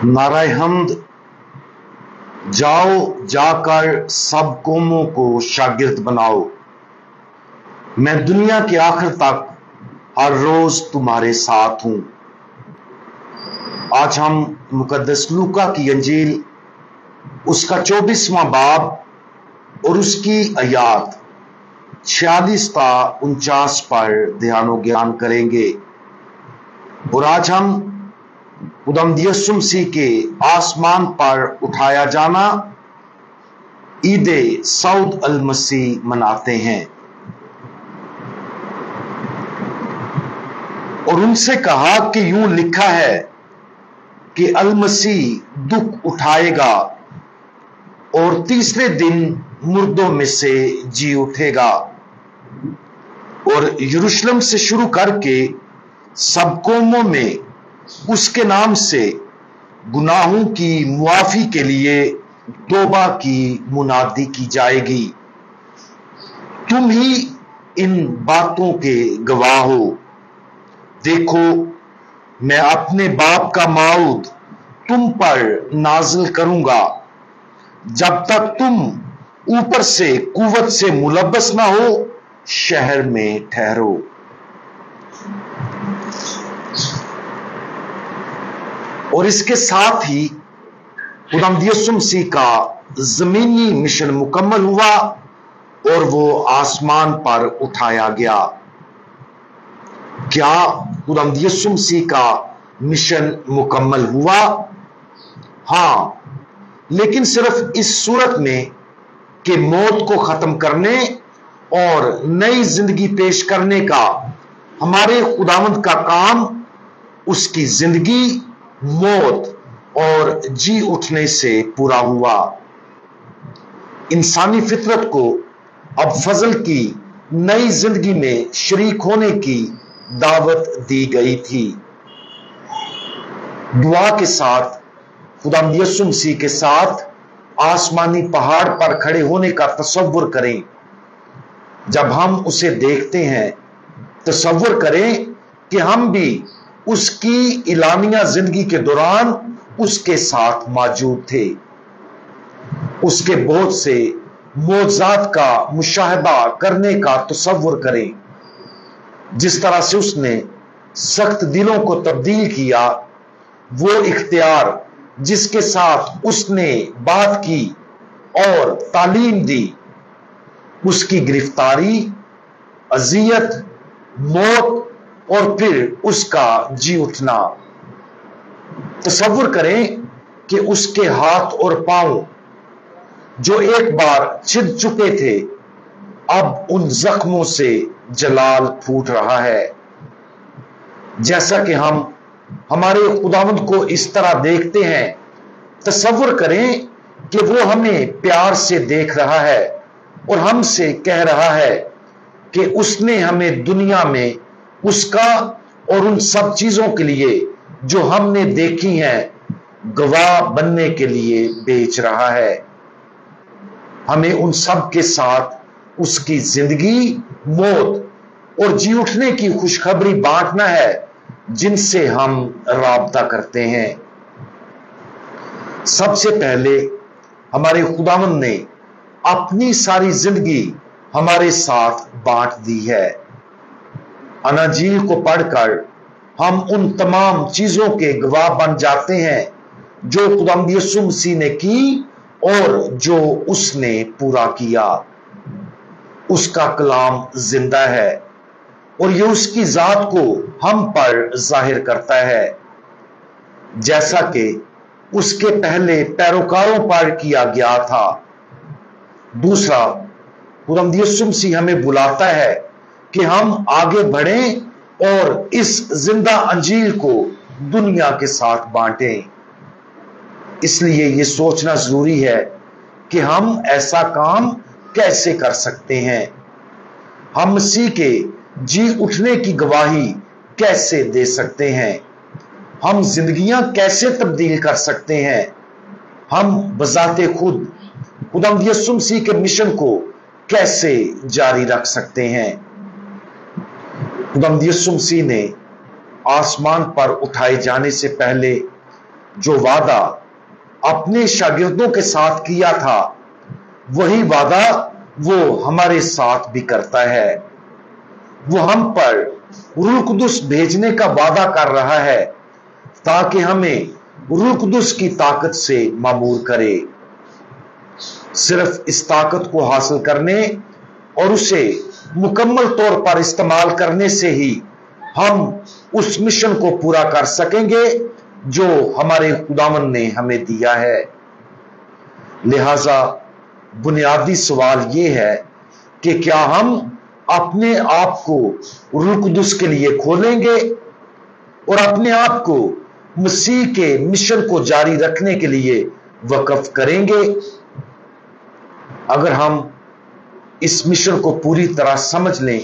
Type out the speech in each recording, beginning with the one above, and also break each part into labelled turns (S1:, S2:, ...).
S1: नाराए हम्द। जाओ जाकर सब कौमों को शागिर्द बनाओ। मैं दुनिया के आखिर तक हर रोज तुम्हारे साथ हूं। आज हम मुकद्दस लूका की अंजील उसका 24वां बाब और उसकी आयात 46 ता 49 पर ध्यान ज्ञान करेंगे। और आज हम खुदावंद यीशु मसीह के आसमान पर उठाया जाना ईद सऊद अल मसीह मनाते हैं। और उनसे कहा कि यूं लिखा है कि अल मसीह दुख उठाएगा और तीसरे दिन मुर्दों में से जी उठेगा और यरूशलेम से शुरू करके सब कौमों में उसके नाम से गुनाहों की मुआफी के लिए तौबा की मुनादी की जाएगी। तुम ही इन बातों के गवाह हो। देखो, मैं अपने बाप का मऊद तुम पर नाजिल करूंगा जब तक तुम ऊपर से कुव्वत से मुलब्बस ना हो शहर में ठहरो। और इसके साथ ही खुदावंद यीशु मसीह का जमीनी मिशन मुकम्मल हुआ और वो आसमान पर उठाया गया। क्या खुदावंद यीशु मसीह का मिशन मुकम्मल हुआ? हाँ, लेकिन सिर्फ इस सूरत में कि मौत को खत्म करने और नई जिंदगी पेश करने का हमारे खुदावंद का काम उसकी जिंदगी, मौत और जी उठने से पूरा हुआ। इंसानी फितरत को अब फजल की नई जिंदगी में शरीक होने की दावत दी गई थी। दुआ के साथ खुदावंद यीशु मसीह के साथ आसमानी पहाड़ पर खड़े होने का तसव्वुर करें। जब हम उसे देखते हैं, तसव्वुर करें कि हम भी उसकी इलानिया जिंदगी के दौरान उसके साथ मौजूद थे। उसके बहुत से मौजज़ात का मुशाहिदा करने का तसव्वुर करें। जिस तरह से उसने सख्त दिलों को तब्दील किया, वो इख्तियार जिसके साथ उसने बात की और तालीम दी, उसकी गिरफ्तारी, अजियत, मौत और फिर उसका जी उठना। तसव्वुर करें कि उसके हाथ और पांव जो एक बार छिद चुके थे, अब उन जख्मों से जलाल फूट रहा है। जैसा कि हम हमारे खुदावंद को इस तरह देखते हैं, तसव्वुर करें कि वो हमें प्यार से देख रहा है और हमसे कह रहा है कि उसने हमें दुनिया में उसका और उन सब चीजों के लिए जो हमने देखी हैं गवाह बनने के लिए बेच रहा है। हमें उन सब के साथ उसकी जिंदगी, मौत और जी उठने की खुशखबरी बांटना है जिनसे हम राबता करते हैं। सबसे पहले हमारे खुदावंद ने अपनी सारी जिंदगी हमारे साथ बांट दी है। अनाजील को पढ़कर हम उन तमाम चीजों के गवाह बन जाते हैं जो खुदावंद यीशु मसीह ने की और जो उसने पूरा किया। उसका कलाम जिंदा है और ये उसकी जात को हम पर जाहिर करता है, जैसा कि उसके पहले पैरोकारों पर किया गया था। दूसरा, खुदावंद यीशु मसीह हमें बुलाता है कि हम आगे बढ़ें और इस जिंदा अंजील को दुनिया के साथ बांटें। इसलिए यह सोचना जरूरी है कि हम ऐसा काम कैसे कर सकते हैं। हम मसीह के जी उठने की गवाही कैसे दे सकते हैं। हम जिंदगियां कैसे तब्दील कर सकते हैं। हम बजाते खुद खुदावंद यीशु मसीह के मिशन को कैसे जारी रख सकते हैं। खुदावंद यीशु मसीह ने आसमान पर उठाए जाने से पहले जो वादा अपने शागिर्दों के साथ किया था, वही वादा वो हमारे साथ भी करता है। वो हम पर रूह कुदुस भेजने का वादा कर रहा है ताकि हमें रूह कुदुस की ताकत से मामूर करे। सिर्फ इस ताकत को हासिल करने और उसे मुकम्मल तौर पर इस्तेमाल करने से ही हम उस मिशन को पूरा कर सकेंगे जो हमारे खुदावंद ने हमें दिया है। लिहाजा बुनियादी सवाल यह है कि क्या हम अपने आप को रूह कुदुस के लिए खोलेंगे और अपने आप को मसीह के मिशन को जारी रखने के लिए वक्फ करेंगे। अगर हम इस मिशन को पूरी तरह समझ लें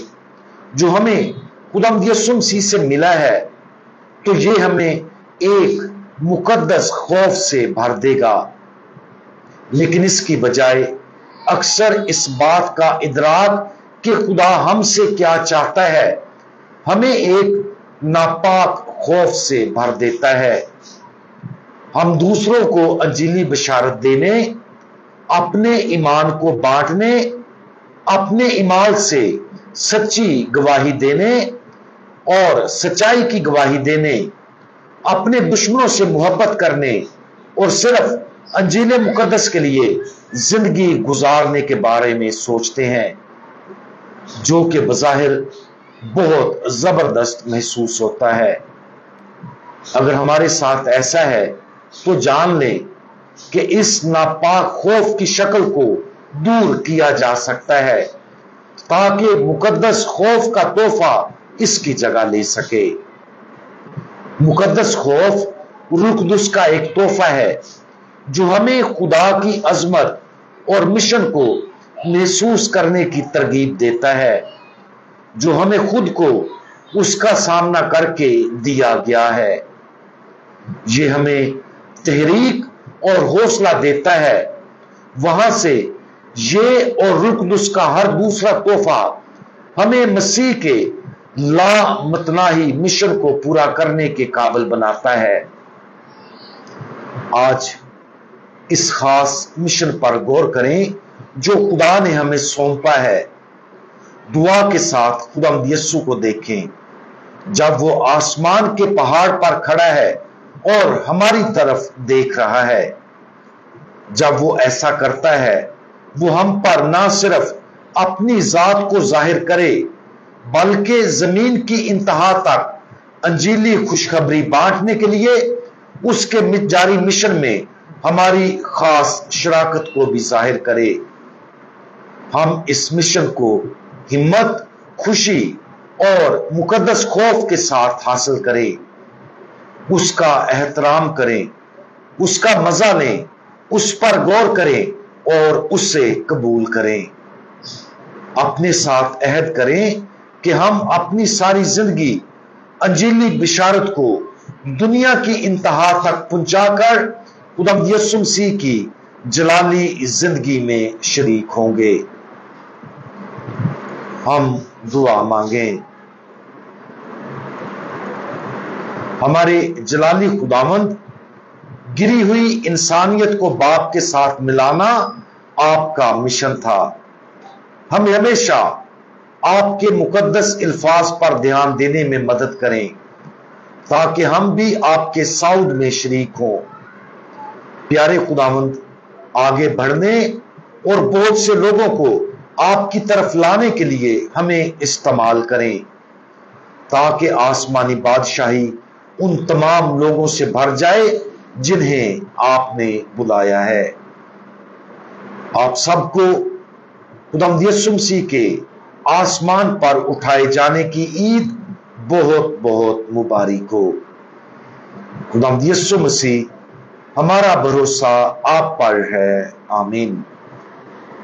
S1: जो हमें खुदावंद यीशु मसीह से मिला है, तो ये हमें एक मुकद्दस खौफ से भर देगा। लेकिन इसकी बजाय अक्सर इस बात का इदराक कि खुदा हमसे क्या चाहता है, हमें एक नापाक खौफ से भर देता है। हम दूसरों को अंजीली बशारत देने, अपने ईमान को बांटने, अपने ईमान से सच्ची गवाही देने और सच्चाई की गवाही देने, अपने दुश्मनों से मोहब्बत करने और सिर्फ अंजील मुकद्दस के लिए जिंदगी गुजारने के बारे में सोचते हैं, जो कि बज़ाहिर बहुत जबरदस्त महसूस होता है। अगर हमारे साथ ऐसा है तो जान लें कि इस नापाक खौफ की शक्ल को दूर किया जा सकता है ताकि मुकद्दस खौफ का तोहफा इसकी जगह ले सके। मुकद्दस खौफ रूह कुदुस का एक तोहफा है जो हमें खुदा की अजमत और मिशन को महसूस करने की तरगीब देता है, जो हमें खुद को उसका सामना करके दिया गया है। ये हमें तहरीक और हौसला देता है। वहां से ये और रूह कुदुस का हर दूसरा तोहफा हमें मसीह के लामतनाही मिशन को पूरा करने के काबिल बनाता है। आज इस खास मिशन पर गौर करें जो खुदा ने हमें सौंपा है। दुआ के साथ खुदावंद यीशु को देखें जब वो आसमान के पहाड़ पर खड़ा है और हमारी तरफ देख रहा है। जब वो ऐसा करता है, वो हम पर ना सिर्फ अपनी जात को जाहिर करे बल्कि जमीन की इंतहा तक अंजीली खुशखबरी बांटने के लिए उसके जारी मिशन में हमारी खास शराकत को भी जाहिर करे। हम इस मिशन को हिम्मत, खुशी और मुकद्दस खौफ के साथ हासिल करें, उसका एहतराम करें, उसका मजा लें, उस पर गौर करें और उससे कबूल करें। अपने साथ अहद करें कि हम अपनी सारी जिंदगी अंजीली बिशारत को दुनिया की इंतहा तक पहुंचाकर खुदावंद यीशु मसीह की जलाली जिंदगी में शरीक होंगे। हम दुआ मांगें। हमारे जलाली खुदावंद, गिरी हुई इंसानियत को बाप के साथ मिलाना आपका मिशन था। हम हमेशा आपके मुकद्दस अल्फाज पर ध्यान देने में मदद करें ताकि हम भी आपके साउड में शरीक हों। प्यारे खुदावंद, आगे बढ़ने और बहुत से लोगों को आपकी तरफ लाने के लिए हमें इस्तेमाल करें ताकि आसमानी बादशाही उन तमाम लोगों से भर जाए जिन्हें आपने बुलाया है। आप सबको खुदावंद यीशु मसीह के आसमान पर उठाए जाने की ईद बहुत बहुत मुबारक हो। खुदावंद यीशु मसीह, हमारा भरोसा आप पर है। आमीन।